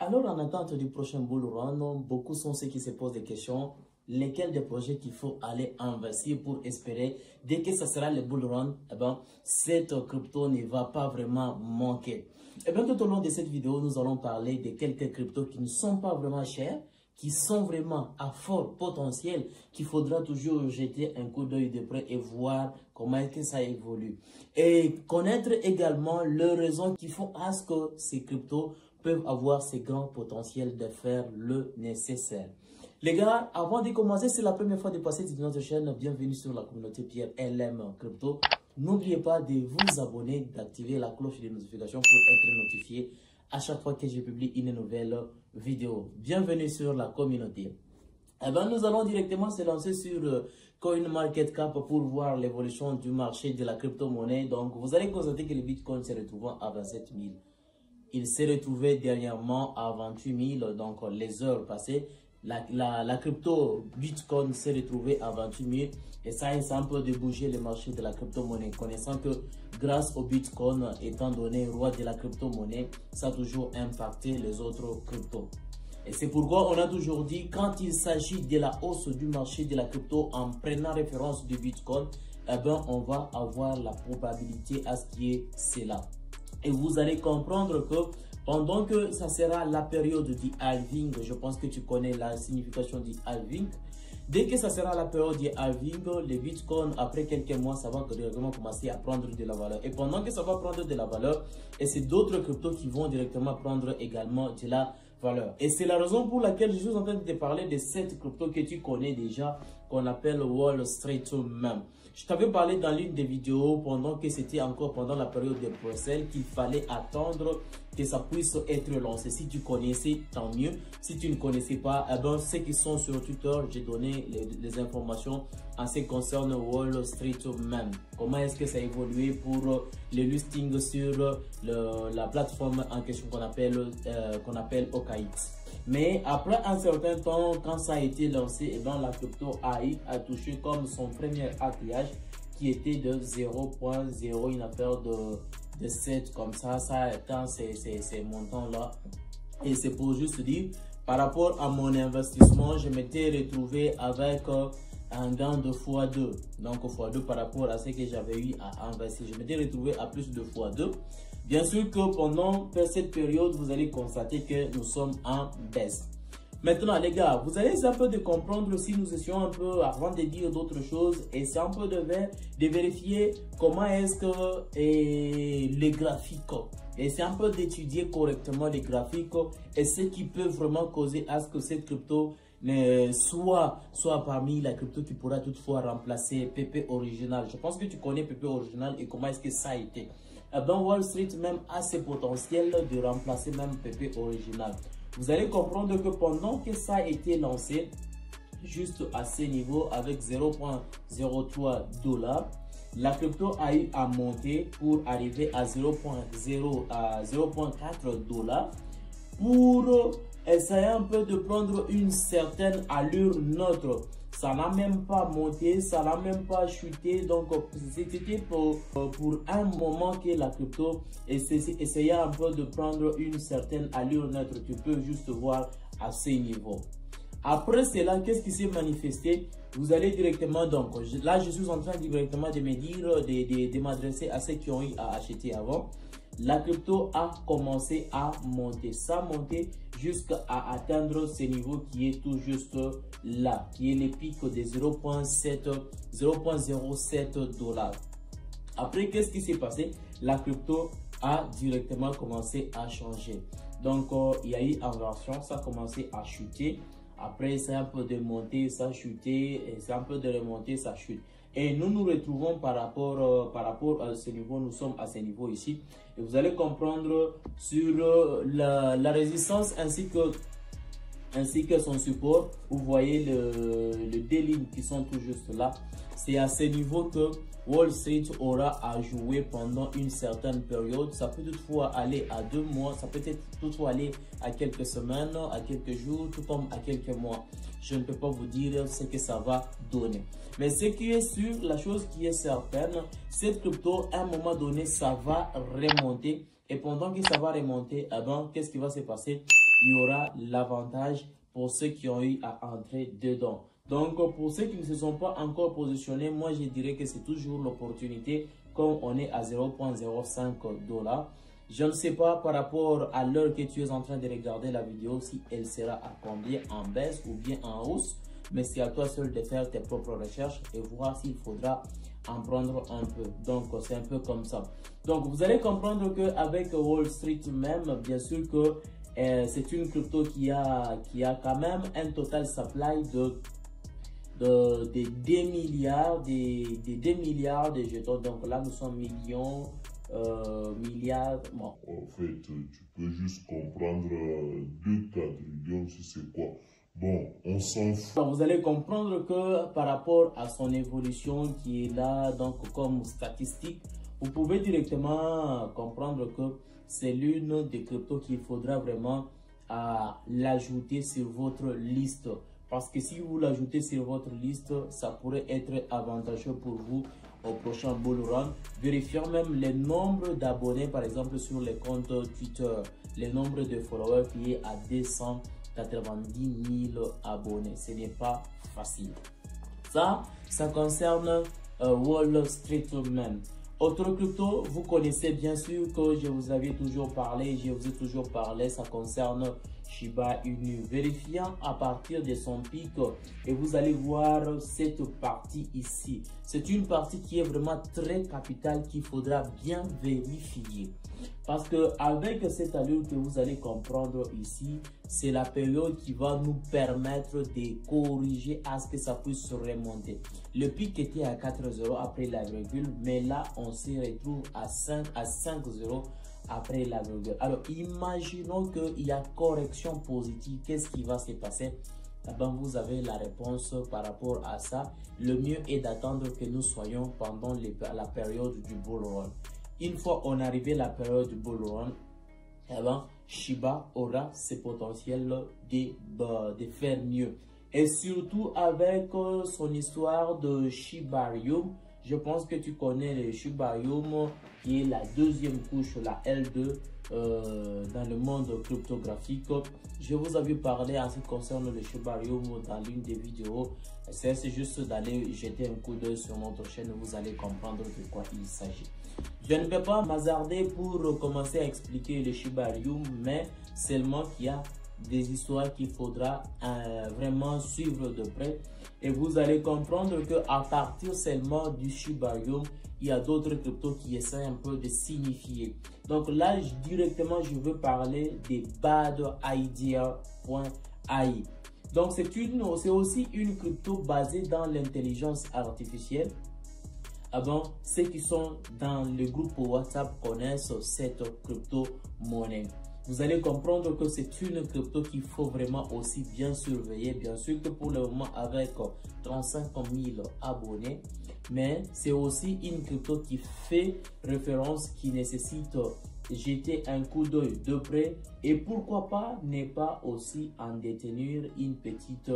Alors, en attente du prochain bull run, beaucoup sont ceux qui se posent des questions. Lesquels des projets qu'il faut aller investir pour espérer, dès que ça sera le bull run, cette crypto ne va pas vraiment manquer. Tout au long de cette vidéo, nous allons parler de quelques cryptos qui ne sont pas vraiment chers, qui sont vraiment à fort potentiel, qu'il faudra toujours jeter un coup d'œil de près et voir comment est-ce que ça évolue. Et connaître également les raisons qui font à ce que ces cryptos peuvent avoir ces grands potentiels de faire le nécessaire. Les gars, avant de commencer, c'est la première fois de passer sur notre chaîne. Bienvenue sur la communauté Pierre LM Crypto. N'oubliez pas de vous abonner, d'activer la cloche de notification pour être notifié à chaque fois que je publie une nouvelle vidéo. Bienvenue sur la communauté. Nous allons directement se lancer sur CoinMarketCap pour voir l'évolution du marché de la crypto-monnaie. Donc, vous allez constater que le Bitcoin se retrouve à 27 000. Il s'est retrouvé dernièrement à 28 000, donc les heures passées. La crypto Bitcoin s'est retrouvé à 28 000 et ça a un peu de bouger le marché de la crypto-monnaie. Connaissant que grâce au Bitcoin, étant donné roi de la crypto-monnaie, ça a toujours impacté les autres cryptos. Et c'est pourquoi on a toujours dit, quand il s'agit de la hausse du marché de la crypto en prenant référence du Bitcoin, on va avoir la probabilité à ce qui est cela. Et vous allez comprendre que pendant que ça sera la période du halving, je pense que tu connais la signification du halving. Dès que ça sera la période du halving, le Bitcoin, après quelques mois, ça va directement commencer à prendre de la valeur. Et pendant que ça va prendre de la valeur, et c'est d'autres cryptos qui vont directement prendre également de la valeur. Et c'est la raison pour laquelle je suis en train de te parler de cette crypto que tu connais déjà, qu'on appelle Wall Street Meme. Je t'avais parlé dans l'une des vidéos pendant que c'était encore pendant la période de Bruxelles qu'il fallait attendre que ça puisse être lancé. Si tu connaissais, tant mieux. Si tu ne connaissais pas, ceux qui sont sur Twitter, j'ai donné les informations en ce qui concerne Wall Street Meme. Comment est-ce que ça a évolué pour le listing sur la plateforme en question qu'on appelle OKX. Mais après un certain temps, quand ça a été lancé, la crypto a touché comme son premier atterrissage qui était de 0.0, une affaire de 7 comme ça atteint ces montants-là. Et c'est pour juste dire, par rapport à mon investissement, je m'étais retrouvé avec un gain de x2. Donc x2 par rapport à ce que j'avais eu à investir. Je m'étais retrouvé à plus de x2. Bien sûr que pendant cette période, vous allez constater que nous sommes en baisse. Maintenant, les gars, vous allez essayer un peu de comprendre si nous essayons un peu, avant de dire d'autres choses, et c'est un peu de vérifier comment est-ce que les graphiques, et c'est un peu d'étudier correctement les graphiques et ce qui peut vraiment causer à ce que cette crypto soit parmi la crypto qui pourra toutefois remplacer PP Original. Je pense que tu connais PP Original et comment est-ce que ça a été. Wall Street même a ce potentiel de remplacer même PP Original. Vous allez comprendre que pendant que ça a été lancé, juste à ce niveau avec 0.03 $, la crypto a eu à monter pour arriver à 0.4 $ pour essayer un peu de prendre une certaine allure neutre. Ça n'a même pas monté, ça n'a même pas chuté. Donc, c'était pour un moment que la crypto essayait un peu de prendre une certaine allure neutre. Tu peux juste voir à ce niveau. Après cela, qu'est-ce qui s'est manifesté? Vous allez directement, donc là, je suis en train directement de me dire, de m'adresser à ceux qui ont eu à acheter avant. La crypto a commencé à monter. Ça a monté jusqu'à atteindre ce niveau qui est tout juste là, qui est le pic de 0.07 $. Après, qu'est-ce qui s'est passé? La crypto a directement commencé à changer. Donc, il y a eu inversion, ça a commencé à chuter. Après, c'est un peu de monter, ça a chuté, et c'est un peu de remonter, ça chute. Et nous nous retrouvons par rapport à ce niveau, nous sommes à ce niveau ici. Et vous allez comprendre sur la résistance ainsi que son support. Vous voyez les deux lignes qui sont tout juste là. C'est à ce niveau que Wall Street aura à jouer pendant une certaine période. Ça peut toutefois aller à 2 mois, ça peut être toutefois aller à quelques semaines, à quelques jours, tout comme à quelques mois. Je ne peux pas vous dire ce que ça va donner. Mais ce qui est sûr, la chose qui est certaine, cette crypto, à un moment donné, ça va remonter. Et pendant que ça va remonter, qu'est-ce qui va se passer? il y aura l'avantage pour ceux qui ont eu à entrer dedans. Donc, pour ceux qui ne se sont pas encore positionnés, moi, je dirais que c'est toujours l'opportunité comme on est à 0,05 $. Je ne sais pas par rapport à l'heure que tu es en train de regarder la vidéo si elle sera à combien, en baisse ou bien en hausse. Mais c'est à toi seul de faire tes propres recherches et voir s'il faudra en prendre un peu. Donc, c'est un peu comme ça. Donc, vous allez comprendre qu'avec Wall Street même, bien sûr que c'est une crypto qui a quand même un total supply de 2 milliards, des 2 milliards de jetons. Donc là, nous sommes millions, milliards. Bon. En fait, tu peux juste comprendre 2 quadrillions, si c'est quoi. Bon, on s'en fout. Alors, vous allez comprendre que par rapport à son évolution qui est là, donc comme statistique, vous pouvez directement comprendre que c'est l'une des cryptos qu'il faudra vraiment l'ajouter sur votre liste. Parce que si vous l'ajoutez sur votre liste, ça pourrait être avantageux pour vous au prochain bull run. Vérifiez même le nombre d'abonnés, par exemple sur les comptes Twitter, le nombre de followers qui est à 290 000 abonnés. Ce n'est pas facile. Ça concerne Wall Street même. Autre crypto, vous connaissez bien sûr que je vous avais toujours parlé, ça concerne Shiba Inu. Vérifiant à partir de son pic et vous allez voir cette partie ici. C'est une partie qui est vraiment très capitale qu'il faudra bien vérifier. Parce que avec cette allure que vous allez comprendre ici, c'est la période qui va nous permettre de corriger à ce que ça puisse remonter. Le pic était à 4,0 après la virgule, mais là on se retrouve à 5,0 après la virgule. Alors imaginons qu'il y a correction positive, qu'est-ce qui va se passer? Ben, vous avez la réponse par rapport à ça. Le mieux est d'attendre que nous soyons pendant la période du bull run. Une fois on arrivé à la période du bull run, eh ben, Shiba aura ce potentiel de faire mieux. Et surtout avec son histoire de Shibarium, je pense que tu connais le Shibarium qui est la deuxième couche, la L2 dans le monde cryptographique. Je vous avais parlé en ce qui concerne le Shibarium dans l'une des vidéos. C'est juste d'aller jeter un coup d'œil sur notre chaîne, vous allez comprendre de quoi il s'agit. Je ne vais pas m'hasarder pour commencer à expliquer le Shibarium, mais seulement qu'il y a des histoires qu'il faudra vraiment suivre de près. Et vous allez comprendre qu'à partir seulement du Shibarium, il y a d'autres cryptos qui essaient un peu de signifier. Donc là, directement, je veux parler des badidea.ai. Donc c'est aussi une crypto basée dans l'intelligence artificielle. Avant, ceux qui sont dans le groupe WhatsApp connaissent cette crypto-monnaie. Vous allez comprendre que c'est une crypto qu'il faut vraiment aussi bien surveiller. Bien sûr que pour le moment, avec 35 000 abonnés, mais c'est aussi une crypto qui fait référence, qui nécessite jeter un coup d'œil de près et pourquoi pas ne pas aussi en détenir une petite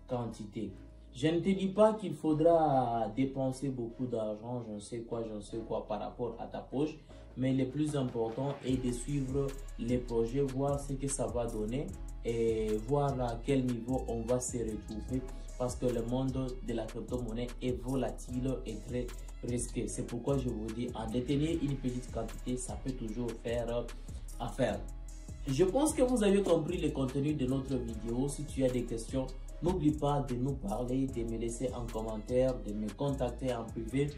quantité. Je ne te dis pas qu'il faudra dépenser beaucoup d'argent, je ne sais quoi par rapport à ta poche, mais le plus important est de suivre les projets, voir ce que ça va donner et voir à quel niveau on va se retrouver parce que le monde de la crypto-monnaie est volatile et très risqué. C'est pourquoi je vous dis, en détenir une petite quantité, ça peut toujours faire affaire. Je pense que vous avez compris le contenu de notre vidéo. Si tu as des questions, n'oublie pas de nous parler, de me laisser un commentaire, de me contacter en privé.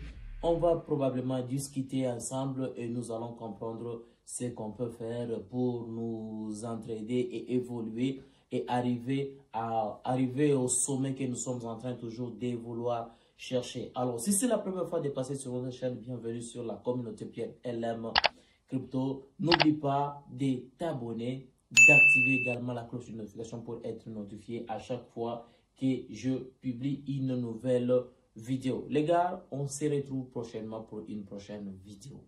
On va probablement discuter ensemble et nous allons comprendre ce qu'on peut faire pour nous entraider et évoluer et arriver au sommet que nous sommes en train toujours de vouloir chercher. Alors, si c'est la première fois de passer sur notre chaîne, bienvenue sur la communauté Pierre LM Crypto. N'oublie pas de t'abonner, d'activer également la cloche de notification pour être notifié à chaque fois que je publie une nouvelle vidéo. Les gars, on se retrouve prochainement pour une prochaine vidéo.